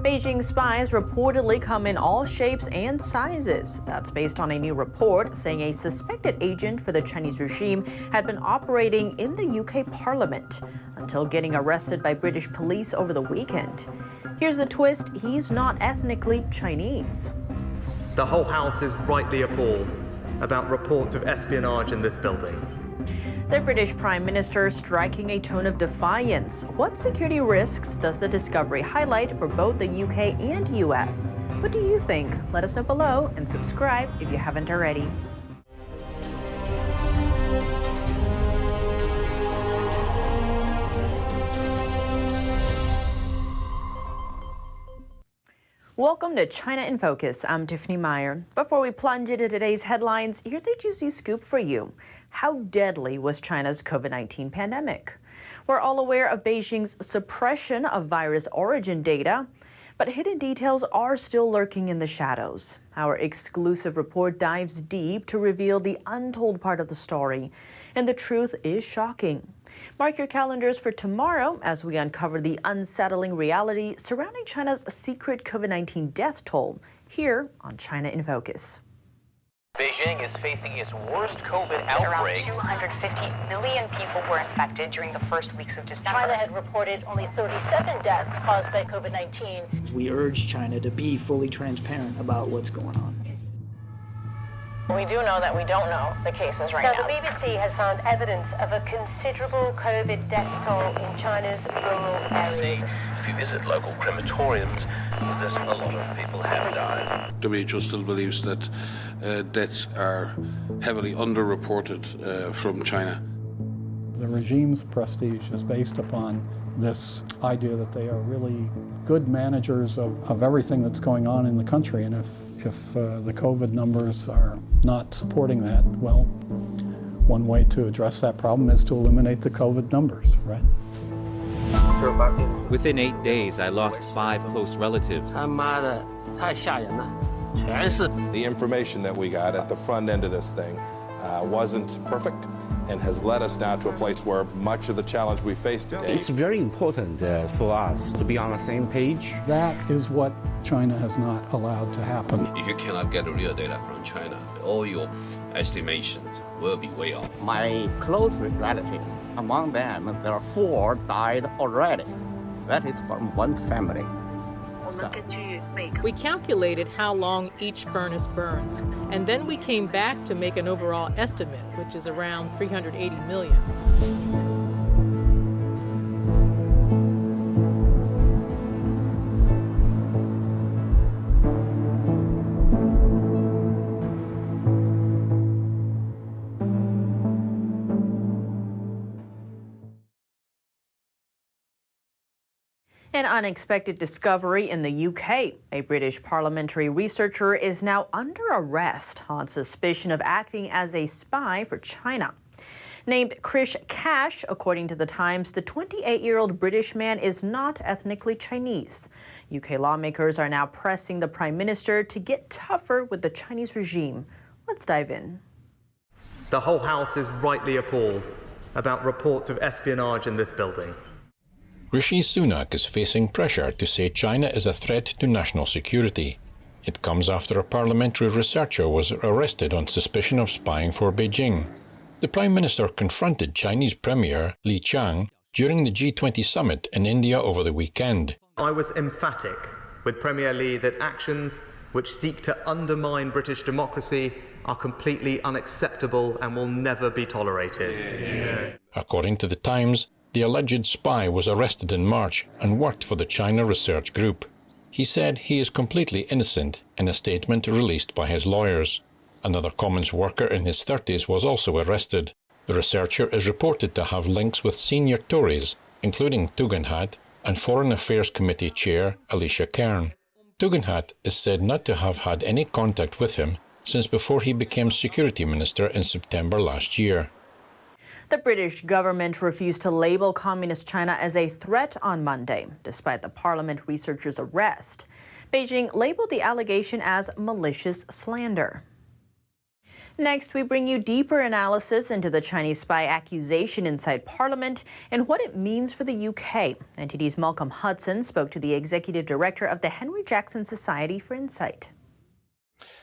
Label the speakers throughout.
Speaker 1: Beijing spies reportedly come in all shapes and sizes. That's based on a new report saying a suspected agent for the Chinese regime had been operating in the UK Parliament until getting arrested by British police over the weekend. Here's the twist: he's not ethnically Chinese.
Speaker 2: The whole house is rightly appalled about reports of espionage in this building.
Speaker 1: The British Prime Minister striking a tone of defiance. What security risks does the discovery highlight for both the UK and US? What do you think? Let us know below and subscribe if you haven't already. Welcome to China in Focus. I'm Tiffany Meyer. Before we plunge into today's headlines, here's a juicy scoop for you. How deadly was China's COVID-19 pandemic? We're all aware of Beijing's suppression of virus origin data, but hidden details are still lurking in the shadows. Our exclusive report dives deep to reveal the untold part of the story, and the truth is shocking. Mark your calendars for tomorrow as we uncover the unsettling reality surrounding China's secret COVID-19 death toll here on China in Focus.
Speaker 3: Beijing is facing its worst COVID outbreak.
Speaker 4: Around 250 million people were infected during the first weeks of December.
Speaker 5: China had reported only 37 deaths caused by COVID-19.
Speaker 6: We urge China to be fully transparent about what's going on.
Speaker 4: We do know that we don't know the cases right now.
Speaker 5: The BBC has found evidence of a considerable COVID death toll in China's rural areas.
Speaker 3: If you visit local crematoriums, there's a lot of people have died.
Speaker 7: WHO still believes that deaths are heavily underreported from China.
Speaker 8: The regime's prestige is based upon this idea that they are really good managers of everything that's going on in the country, and if the COVID numbers are not supporting that, well, one way to address that problem is to eliminate the COVID numbers, right?
Speaker 9: Within 8 days, I lost 5 close relatives.
Speaker 10: The
Speaker 11: information that we got at the front end of this thing wasn't perfect and has led us now to a place where much of the challenge we face today.
Speaker 10: It's very important for us to be on the same page.
Speaker 8: That is what China has not allowed to happen.
Speaker 12: If you cannot get real data from China, all your estimations will be way off.
Speaker 10: My close relatives, among them, there are 4 died already. That is from one family.
Speaker 13: We calculated how long each furnace burns, and then we came back to make an overall estimate, which is around 380 million.
Speaker 1: An unexpected discovery in the UK. A British parliamentary researcher is now under arrest on suspicion of acting as a spy for China. Named Krish Cash, according to The Times, the 28-year-old British man is not ethnically Chinese. UK lawmakers are now pressing the Prime Minister to get tougher with the Chinese regime. Let's dive in.
Speaker 2: The whole house is rightly appalled about reports of espionage in this building.
Speaker 14: Rishi Sunak is facing pressure to say China is a threat to national security. It comes after a parliamentary researcher was arrested on suspicion of spying for Beijing. The Prime Minister confronted Chinese Premier Li Qiang during the G20 summit in India over the weekend.
Speaker 2: I was emphatic with Premier Li that actions which seek to undermine British democracy are completely unacceptable and will never be tolerated.
Speaker 14: According to The Times, the alleged spy was arrested in March and worked for the China Research Group. He said he is completely innocent in a statement released by his lawyers. Another Commons worker in his 30s was also arrested. The researcher is reported to have links with senior Tories, including Tugendhat and Foreign Affairs Committee Chair Alicia Cairn. Tugendhat is said not to have had any contact with him since before he became Security Minister in September last year.
Speaker 1: The British government refused to label Communist China as a threat on Monday, despite the parliament researcher's arrest. Beijing labeled the allegation as malicious slander. Next, we bring you deeper analysis into the Chinese spy accusation inside Parliament and what it means for the UK. NTD's Malcolm Hudson spoke to the executive director of the Henry Jackson Society for insight.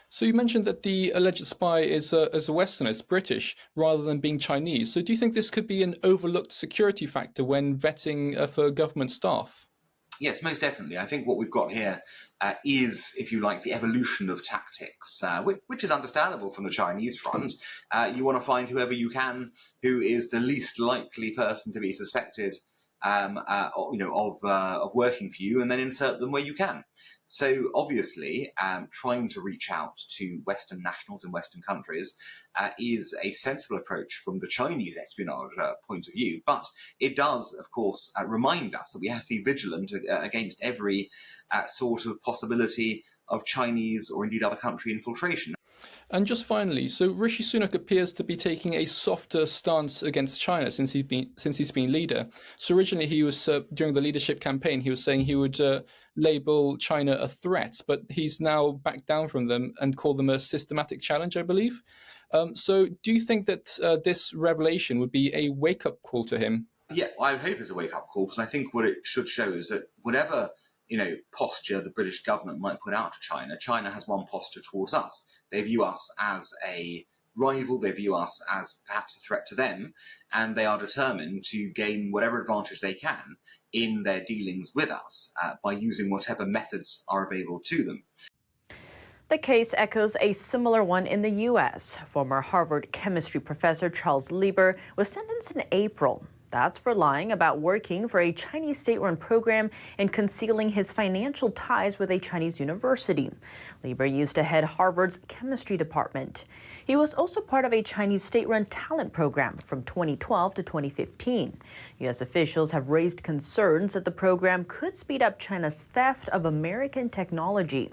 Speaker 15: So you mentioned that the alleged spy is a Westerner, it's British, rather than being Chinese. So do you think this could be an overlooked security factor when vetting for government staff?
Speaker 16: Yes, most definitely. I think what we've got here is, if you like, the evolution of tactics, which is understandable from the Chinese front. You want to find whoever you can who is the least likely person to be suspected of working for you, and then insert them where you can. So obviously, trying to reach out to Western nationals in Western countries is a sensible approach from the Chinese espionage point of view. But it does, of course, remind us that we have to be vigilant against every sort of possibility of Chinese or indeed other country infiltration.
Speaker 15: And just finally, so Rishi Sunak appears to be taking a softer stance against China since he's been leader. So originally he was, during the leadership campaign, he was saying he would label China a threat, but he's now backed down from them and called them a systematic challenge, I believe. So do you think that this revelation would be a wake-up call to him?
Speaker 16: Yeah, I hope it's a wake-up call, because I think what it should show is that whatever posture the British government might put out to China, China has one posture towards us. They view us as a rival, they view us as perhaps a threat to them, and they are determined to gain whatever advantage they can in their dealings with us by using whatever methods are available to them.
Speaker 1: The case echoes a similar one in the U.S. Former Harvard chemistry professor Charles Lieber was sentenced in April. That's for lying about working for a Chinese state-run program and concealing his financial ties with a Chinese university. Lieber used to head Harvard's chemistry department. He was also part of a Chinese state-run talent program from 2012 to 2015. U.S. officials have raised concerns that the program could speed up China's theft of American technology.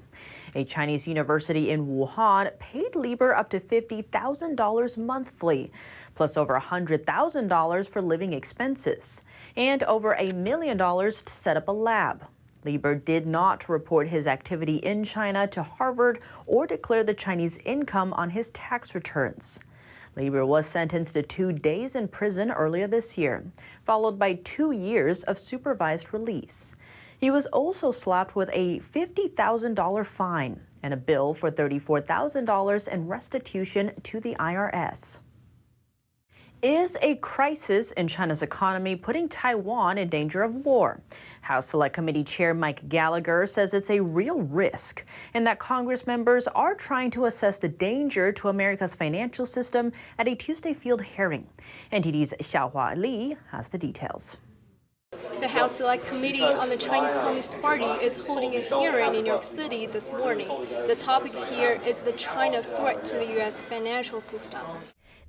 Speaker 1: A Chinese university in Wuhan paid Lieber up to $50,000 monthly, plus over $100,000 for living expenses, and over $1 million to set up a lab. Lieber did not report his activity in China to Harvard or declare the Chinese income on his tax returns. Lieber was sentenced to 2 days in prison earlier this year, followed by 2 years of supervised release. He was also slapped with a $50,000 fine and a bill for $34,000 in restitution to the IRS. Is a crisis in China's economy putting Taiwan in danger of war? House Select Committee Chair Mike Gallagher says it's a real risk and that Congress members are trying to assess the danger to America's financial system at a Tuesday field hearing. NTD's Xiaohua Li has the details.
Speaker 17: The House Select Committee on the Chinese Communist Party is holding a hearing in New York City this morning. The topic here is the China threat to the U.S. financial system.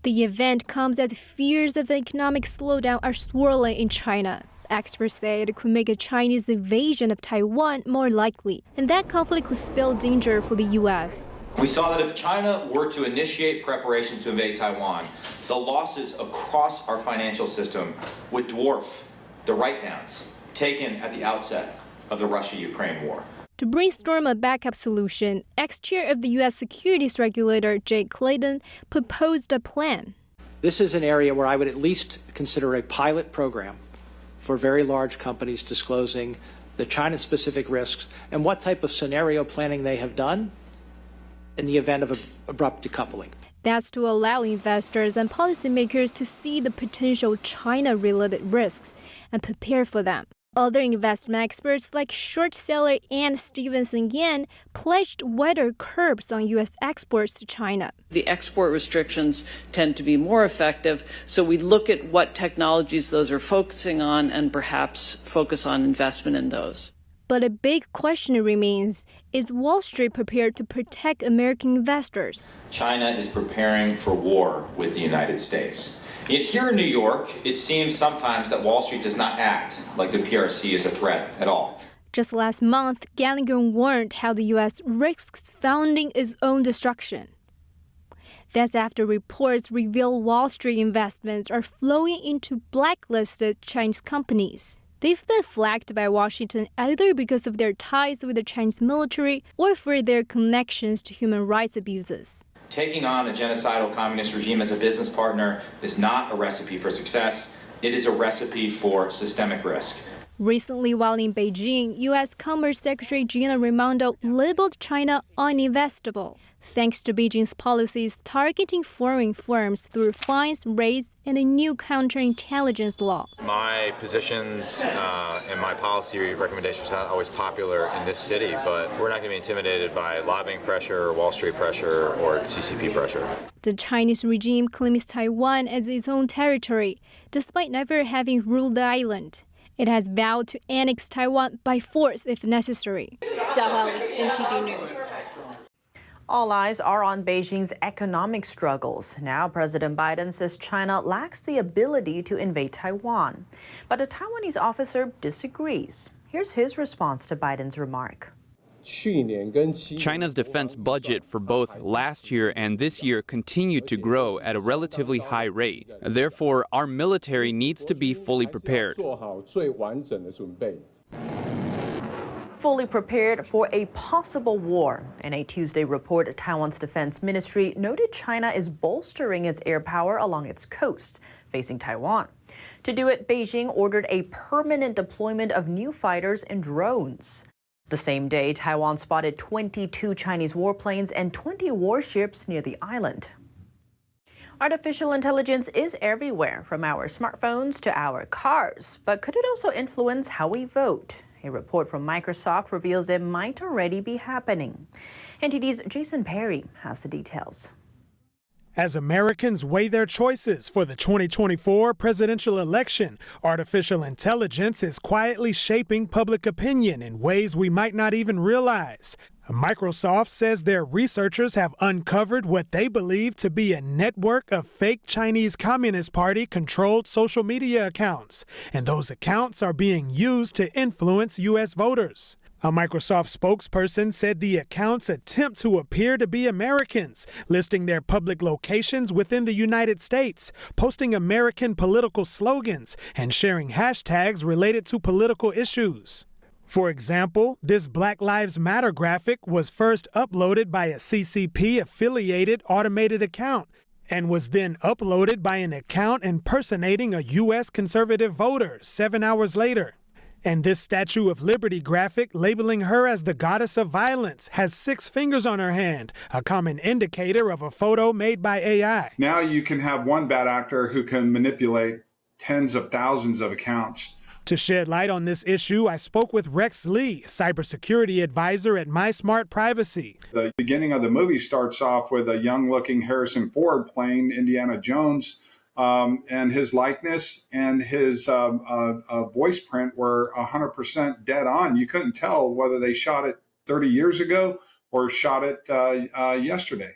Speaker 18: The event comes as fears of an economic slowdown are swirling in China. Experts say it could make a Chinese invasion of Taiwan more likely, and that conflict could spell danger for the U.S.
Speaker 19: We saw that if China were to initiate preparations to invade Taiwan, the losses across our financial system would dwarf the write-downs taken at the outset of the Russia-Ukraine war.
Speaker 18: To brainstorm a backup solution, ex-chair of the U.S. securities regulator Jay Clayton proposed a plan.
Speaker 20: This is an area where I would at least consider a pilot program for very large companies disclosing the China-specific risks and what type of scenario planning they have done in the event of abrupt decoupling.
Speaker 18: That's to allow investors and policymakers to see the potential China-related risks and prepare for them. Other investment experts like short seller Ann Stevenson Yan pledged wider curbs on U.S. exports to China.
Speaker 21: The export restrictions tend to be more effective, so we look at what technologies those are focusing on and perhaps focus on investment in those.
Speaker 18: But a big question remains, is Wall Street prepared to protect American investors?
Speaker 19: China is preparing for war with the United States. Yet here in New York, it seems sometimes that Wall Street does not act like the PRC is a threat at all.
Speaker 18: Just last month, Gallagher warned how the U.S. risks funding its own destruction. That's after reports reveal Wall Street investments are flowing into blacklisted Chinese companies. They've been flagged by Washington either because of their ties with the Chinese military or for their connections to human rights abuses.
Speaker 19: Taking on a genocidal communist regime as a business partner is not a recipe for success. It is a recipe for systemic risk.
Speaker 18: Recently, while in Beijing, U.S. Commerce Secretary Gina Raimondo labeled China uninvestable, thanks to Beijing's policies targeting foreign firms through fines, raids, and a new counterintelligence law.
Speaker 6: My positions and my policy recommendations are not always popular in this city, but we're not going to be intimidated by lobbying pressure, Wall Street pressure, or CCP pressure.
Speaker 18: The Chinese regime claims Taiwan as its own territory, despite never having ruled the island. It has vowed to annex Taiwan by force if necessary. Xiaohua Li, NTD News.
Speaker 1: All eyes are on Beijing's economic struggles. Now, President Biden says China lacks the ability to invade Taiwan. But a Taiwanese officer disagrees. Here's his response to Biden's remark.
Speaker 22: China's defense budget for both last year and this year continued to grow at a relatively high rate. Therefore, our military needs to be fully prepared.
Speaker 1: Fully prepared for a possible war. In a Tuesday report, Taiwan's defense ministry noted China is bolstering its air power along its coast, facing Taiwan. To do it, Beijing ordered a permanent deployment of new fighters and drones. The same day, Taiwan spotted 22 Chinese warplanes and 20 warships near the island. Artificial intelligence is everywhere, from our smartphones to our cars. But could it also influence how we vote? A report from Microsoft reveals it might already be happening. NTD's Jason Perry has the details.
Speaker 23: As Americans weigh their choices for the 2024 presidential election, artificial intelligence is quietly shaping public opinion in ways we might not even realize. Microsoft says their researchers have uncovered what they believe to be a network of fake Chinese Communist Party-controlled social media accounts, and those accounts are being used to influence U.S. voters. A Microsoft spokesperson said the accounts attempt to appear to be Americans, listing their public locations within the United States, posting American political slogans, and sharing hashtags related to political issues. For example, this Black Lives Matter graphic was first uploaded by a CCP-affiliated automated account and was then uploaded by an account impersonating a U.S. conservative voter 7 hours later. And this Statue of Liberty graphic labeling her as the goddess of violence has 6 fingers on her hand, a common indicator of a photo made by AI.
Speaker 24: Now you can have one bad actor who can manipulate tens of thousands of accounts.
Speaker 23: To shed light on this issue, I spoke with Rex Lee, cybersecurity advisor at My Smart Privacy.
Speaker 24: The beginning of the movie starts off with a young-looking Harrison Ford playing Indiana Jones, and his likeness and his voice print were 100% dead on. You couldn't tell whether they shot it 30 years ago or shot it yesterday.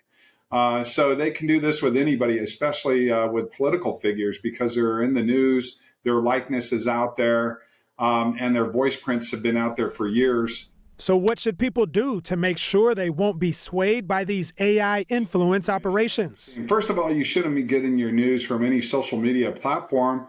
Speaker 24: So they can do this with anybody, especially with political figures, because they're in the news, their likeness is out there, and their voice prints have been out there for years.
Speaker 23: So what should people do to make sure they won't be swayed by these AI influence operations?
Speaker 24: First of all, you shouldn't be getting your news from any social media platform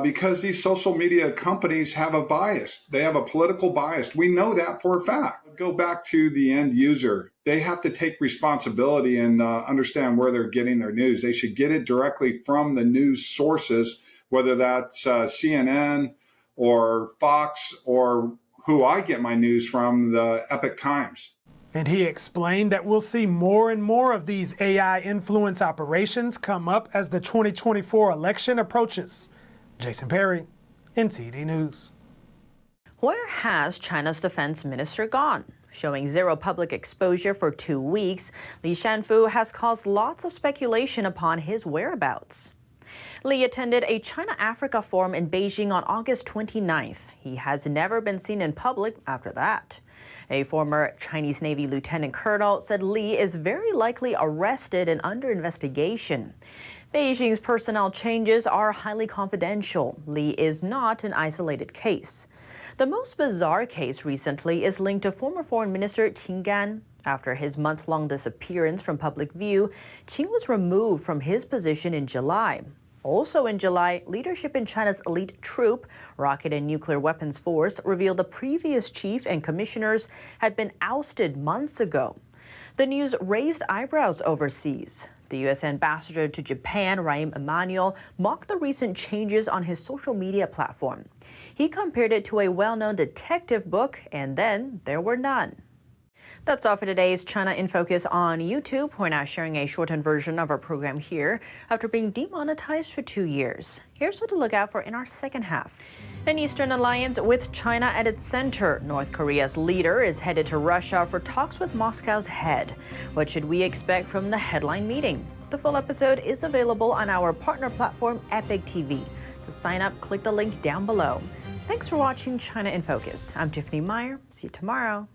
Speaker 24: because these social media companies have a bias. They have a political bias. We know that for a fact. Go back to the end user. They have to take responsibility and understand where they're getting their news. They should get it directly from the news sources, whether that's CNN or Fox or who I get my news from, the Epoch Times.
Speaker 23: And he explained that we'll see more and more of these AI influence operations come up as the 2024 election approaches. Jason Perry, NTD News.
Speaker 1: Where has China's defense minister gone? Showing zero public exposure for 2 weeks, Li Shanfu has caused lots of speculation upon his whereabouts. Li attended a China-Africa forum in Beijing on August 29th. He has never been seen in public after that. A former Chinese Navy lieutenant colonel said Li is very likely arrested and under investigation. Beijing's personnel changes are highly confidential. Li is not an isolated case. The most bizarre case recently is linked to former Foreign Minister Qin Gan. After his month-long disappearance from public view, Qin was removed from his position in July. Also in July, leadership in China's elite troop, rocket and nuclear weapons force, revealed the previous chief and commissioners had been ousted months ago. The news raised eyebrows overseas. The U.S. ambassador to Japan, Rahm Emanuel, mocked the recent changes on his social media platform. He compared it to a well-known detective book, and then there were none. That's all for today's China in Focus on YouTube. We're now sharing a shortened version of our program here after being demonetized for 2 years. Here's what to look out for in our second half. An Eastern alliance with China at its center. North Korea's leader is headed to Russia for talks with Moscow's head. What should we expect from the headline meeting? The full episode is available on our partner platform, Epic TV. To sign up, click the link down below. Thanks for watching China in Focus. I'm Tiffany Meyer. See you tomorrow.